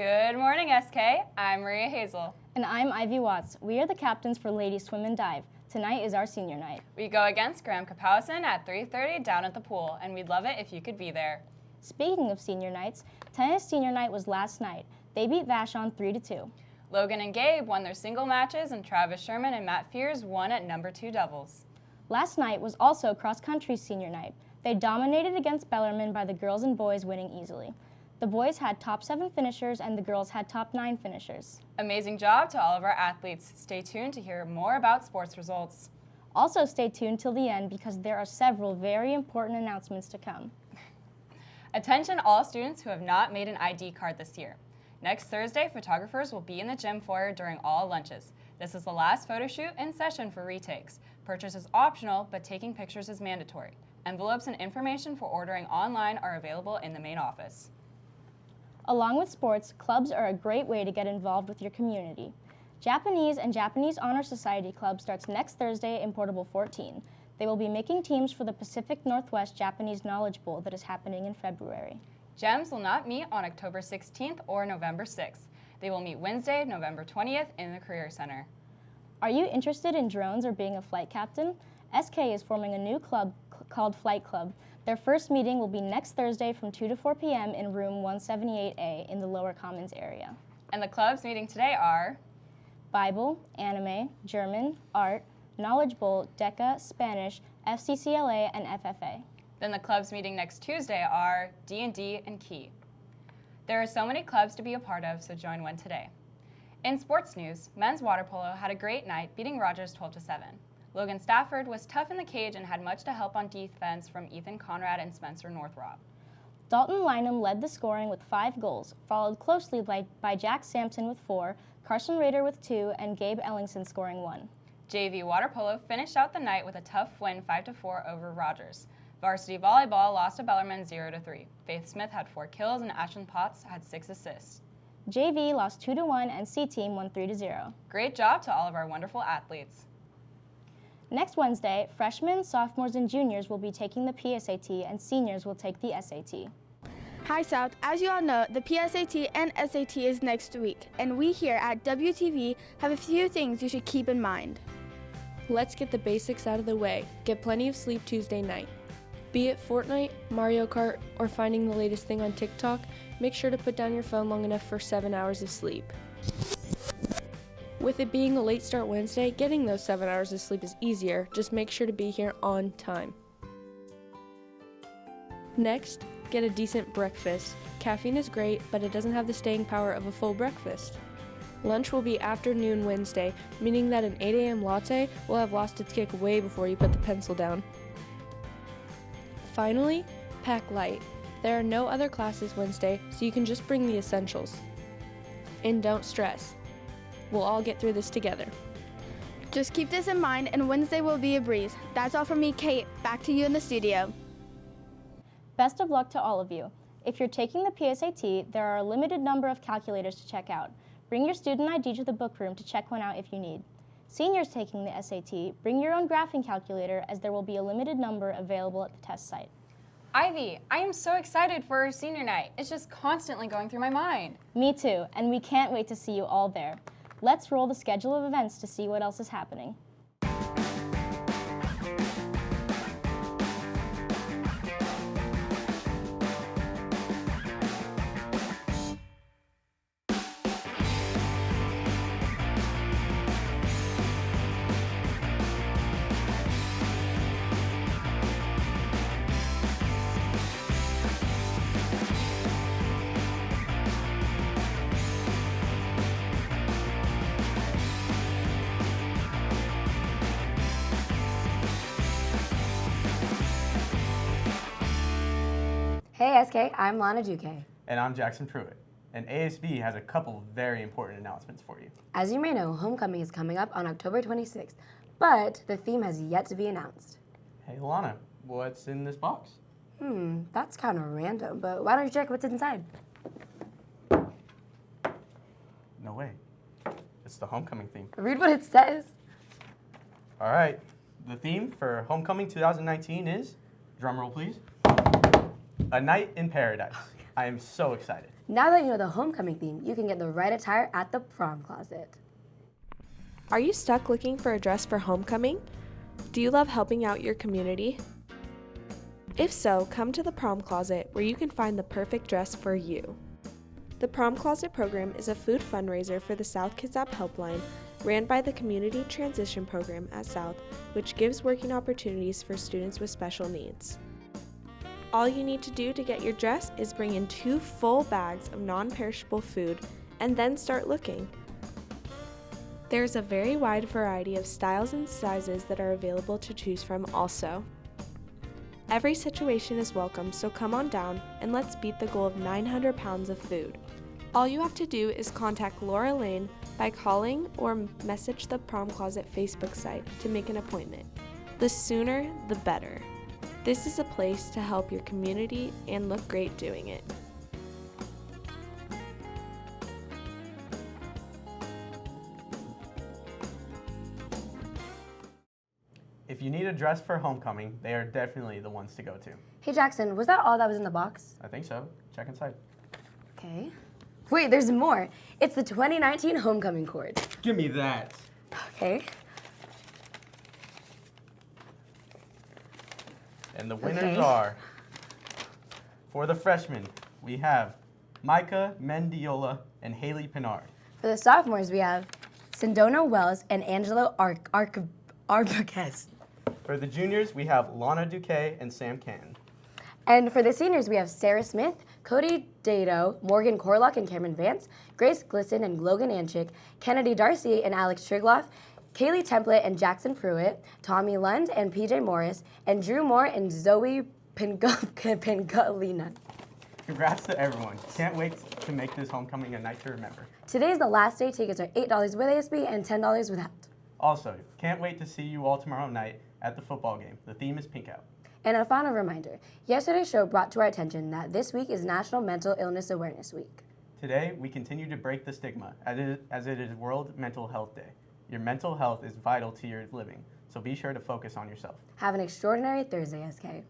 Good morning, SK. I'm Maria Hazel. And I'm Ivy Watts. We are the captains for Ladies Swim and Dive. Tonight is our senior night. We go against Graham Kapowson at 3:30 down at the pool, and we'd love it if you could be there. Speaking of senior nights, tennis senior night was last night. They beat Vashon 3-2. Logan and Gabe won their single matches, and Travis Sherman and Matt Fears won at number 2 doubles. Last night was also cross-country senior night. They dominated against Bellarmine by the girls and boys winning easily. The boys had top 7 finishers and the girls had top 9 finishers. Amazing job to all of our athletes. Stay tuned to hear more about sports results. Also stay tuned till the end because there are several very important announcements to come. Attention all students who have not made an ID card this year. Next Thursday, photographers will be in the gym foyer during all lunches. This is the last photo shoot in session for retakes. Purchase is optional, but taking pictures is mandatory. Envelopes and information for ordering online are available in the main office. Along with sports, clubs are a great way to get involved with your community. Japanese and Japanese Honor Society Club starts next Thursday in Portable 14. They will be making teams for the Pacific Northwest Japanese Knowledge Bowl that is happening in February. GEMS will not meet on October 16th or November 6th. They will meet Wednesday, November 20th in the Career Center. Are you interested in drones or being a flight captain? SK is forming a new club called Flight Club. Their first meeting will be next Thursday from 2 to 4 p.m. in room 178A in the Lower Commons area. And the clubs meeting today are Bible, Anime, German, Art, Knowledge Bowl, DECA, Spanish, FCCLA, and FFA. Then the clubs meeting next Tuesday are D&D and Key. There are so many clubs to be a part of, so join one today. In sports news, men's water polo had a great night, beating Rogers 12-7. Logan Stafford was tough in the cage and had much to help on defense from Ethan Conrad and Spencer Northrop. Dalton Lynham led the scoring with 5 goals, followed closely by Jack Sampson with 4, Carson Rader with 2, and Gabe Ellingson scoring 1. JV water polo finished out the night with a tough win 5-4 over Rogers. Varsity volleyball lost to Bellarmine 0-3. Faith Smith had 4 kills and Ashlyn Potts had 6 assists. JV lost 2-1 and C-Team won 3-0. Great job to all of our wonderful athletes. Next Wednesday, freshmen, sophomores, and juniors will be taking the PSAT and seniors will take the SAT. Hi South, as you all know, the PSAT and SAT is next week, and we here at WTV have a few things you should keep in mind. Let's get the basics out of the way. Get plenty of sleep Tuesday night. Be it Fortnite, Mario Kart, or finding the latest thing on TikTok, make sure to put down your phone long enough for 7 hours of sleep. With it being a late start Wednesday, getting those 7 hours of sleep is easier, just make sure to be here on time. Next, get a decent breakfast. Caffeine is great, but it doesn't have the staying power of a full breakfast. Lunch will be afternoon Wednesday, meaning that an 8 a.m. latte will have lost its kick way before you put the pencil down. Finally, pack light. There are no other classes Wednesday, so you can just bring the essentials. And don't stress. We'll all get through this together. Just keep this in mind, and Wednesday will be a breeze. That's all from me, Kate. Back to you in the studio. Best of luck to all of you. If you're taking the PSAT, there are a limited number of calculators to check out. Bring your student ID to the book room to check one out if you need. Seniors taking the SAT, bring your own graphing calculator as there will be a limited number available at the test site. Ivy, I am so excited for our senior night. It's just constantly going through my mind. Me too, and we can't wait to see you all there. Let's roll the schedule of events to see what else is happening. Hey SK, I'm Lana Duque. And I'm Jackson Pruitt. And ASB has a couple very important announcements for you. As you may know, homecoming is coming up on October 26th, but the theme has yet to be announced. Hey Lana, what's in this box? That's kind of random, but why don't you check what's inside? No way. It's the homecoming theme. Read what it says. All right. The theme for homecoming 2019 is, drumroll please, A Night in Paradise. I am so excited. Now that you know the homecoming theme, you can get the right attire at the prom closet. Are you stuck looking for a dress for homecoming? Do you love helping out your community? If so, come to the Prom Closet where you can find the perfect dress for you. The Prom Closet program is a food fundraiser for the South Kids Up Helpline ran by the Community Transition Program at South, which gives working opportunities for students with special needs. All you need to do to get your dress is bring in 2 full bags of non-perishable food and then start looking. There's a very wide variety of styles and sizes that are available to choose from also. Every situation is welcome, so come on down and let's beat the goal of 900 pounds of food. All you have to do is contact Laura Lane by calling or message the Prom Closet Facebook site to make an appointment. The sooner, the better. This is a place to help your community and look great doing it. If you need a dress for homecoming, they are definitely the ones to go to. Hey Jackson, was that all that was in the box? I think so. Check inside. Okay. Wait, there's more. It's the 2019 homecoming cord. Give me that. Okay. And the winners Okay. are, for the freshmen, we have Micah Mendiola and Haley Pinard. For the sophomores, we have Sindona Wells and Angelo Arbaquez. For the juniors, we have Lana Duque and Sam Canton. And for the seniors, we have Sarah Smith, Cody Dado, Morgan Corlock and Cameron Vance, Grace Glisson and Logan Anchik, Kennedy Darcy and Alex Trigloff, Kaylee Template and Jackson Pruitt, Tommy Lund and PJ Morris, and Drew Moore and Zoe Pingalina. Congrats to everyone. Can't wait to make this homecoming a night to remember. Today's the last day. Tickets are $8 with ASB and $10 without. Also, can't wait to see you all tomorrow night at the football game. The theme is Pink Out. And a final reminder, yesterday's show brought to our attention that this week is National Mental Illness Awareness Week. Today, we continue to break the stigma as it is World Mental Health Day. Your mental health is vital to your living, so be sure to focus on yourself. Have an extraordinary Thursday, SK.